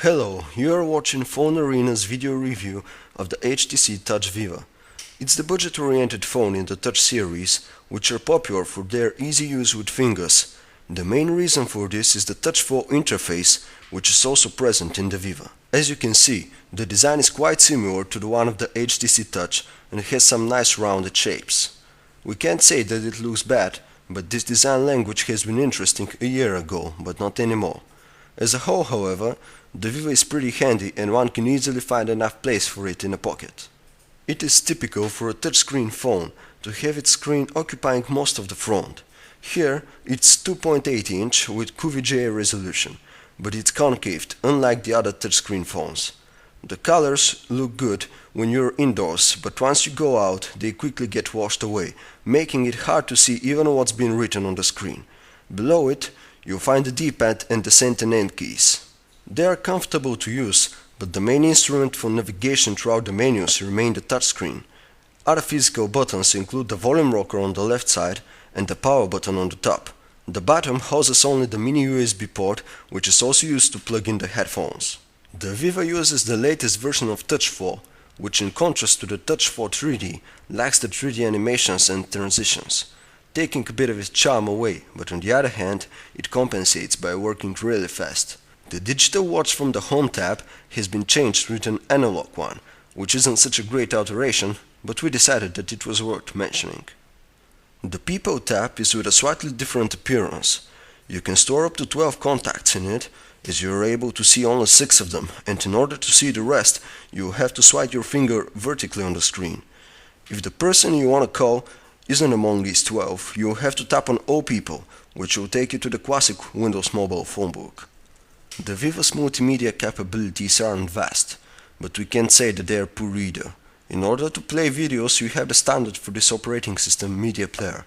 Hello, you are watching Phone Arena's video review of the HTC Touch Viva. It's the budget-oriented phone in the Touch series, which are popular for their easy use with fingers. The main reason for this is the Touch 4 interface, which is also present in the Viva. As you can see, the design is quite similar to the one of the HTC Touch and it has some nice rounded shapes. We can't say that it looks bad, but this design language has been interesting a year ago, but not anymore. As a whole, however, the Viva is pretty handy and one can easily find enough place for it in a pocket. It is typical for a touchscreen phone to have its screen occupying most of the front. Here it's 2.8 inch with QVGA resolution, but it's concaved, unlike the other touchscreen phones. The colors look good when you're indoors, but once you go out they quickly get washed away, making it hard to see even what's been written on the screen. Below it you'll find the D-pad and the center and end keys. They are comfortable to use, but the main instrument for navigation throughout the menus remain the touchscreen. Other physical buttons include the volume rocker on the left side and the power button on the top. The bottom houses only the mini USB port, which is also used to plug in the headphones. The Viva uses the latest version of Touch 4, which in contrast to the Touch 4 3D lacks the 3D animations and transitions, taking a bit of its charm away, but on the other hand, it compensates by working really fast. The digital watch from the Home tab has been changed with an analog one, which isn't such a great alteration, but we decided that it was worth mentioning. The People tab is with a slightly different appearance. You can store up to 12 contacts in it, as you are able to see only 6 of them, and in order to see the rest, you will have to swipe your finger vertically on the screen. If the person you want to call isn't among these 12, you will have to tap on All People, which will take you to the classic Windows Mobile phone book. The Viva's multimedia capabilities aren't vast, but we can't say that they are poor either. In order to play videos, you have the standard for this operating system media player.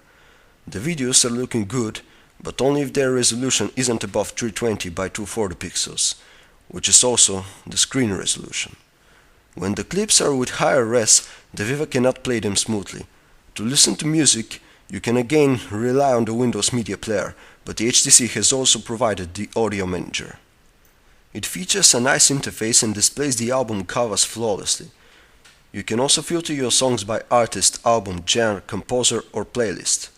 The videos are looking good, but only if their resolution isn't above 320 by 240 pixels, which is also the screen resolution. When the clips are with higher res, the Viva cannot play them smoothly. To listen to music, you can again rely on the Windows media player, but the HTC has also provided the audio manager. It features a nice interface and displays the album covers flawlessly. You can also filter your songs by artist, album, genre, composer or playlist.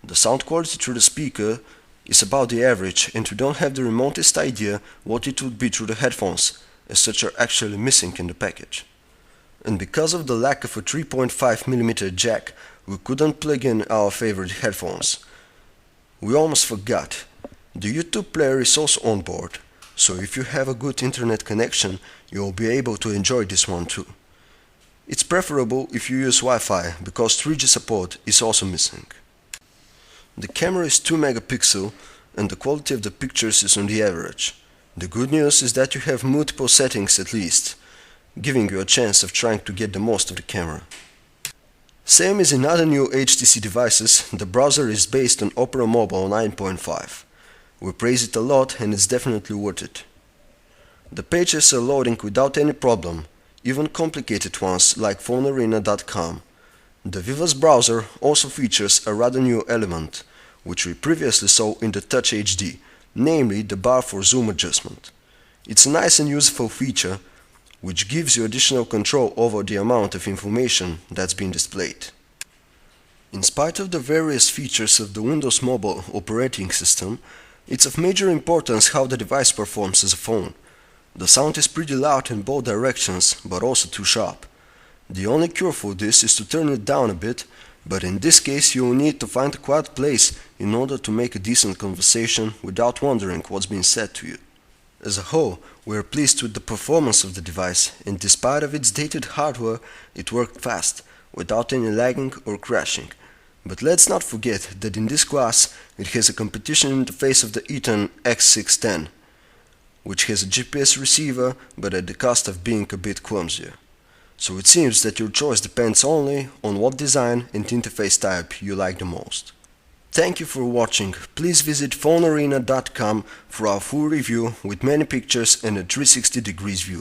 The sound quality through the speaker is about the average and we don't have the remotest idea what it would be through the headphones, as such are actually missing in the package. And because of the lack of a 3.5mm jack, we couldn't plug in our favorite headphones. We almost forgot. The YouTube player is also on board, so if you have a good internet connection, you will be able to enjoy this one too. It's preferable if you use Wi-Fi, because 3G support is also missing. The camera is 2 megapixel and the quality of the pictures is on the average. The good news is that you have multiple settings at least, giving you a chance of trying to get the most of the camera. Same as in other new HTC devices, the browser is based on Opera Mobile 9.5. We praise it a lot and it's definitely worth it. The pages are loading without any problem, even complicated ones like phonearena.com. The Viva's browser also features a rather new element, which we previously saw in the Touch HD, namely the bar for zoom adjustment. It's a nice and useful feature, which gives you additional control over the amount of information that's being displayed. In spite of the various features of the Windows Mobile operating system, it's of major importance how the device performs as a phone. The sound is pretty loud in both directions, but also too sharp. The only cure for this is to turn it down a bit, but in this case you will need to find a quiet place in order to make a decent conversation without wondering what's being said to you. As a whole, we are pleased with the performance of the device, and despite of its dated hardware, it worked fast, without any lagging or crashing. But let's not forget that in this class it has a competition in the face of the Eaton X610, which has a GPS receiver but at the cost of being a bit clumsier. So it seems that your choice depends only on what design and interface type you like the most. Thank you for watching. Please visit phonearena.com for our full review with many pictures and a 360 degrees view.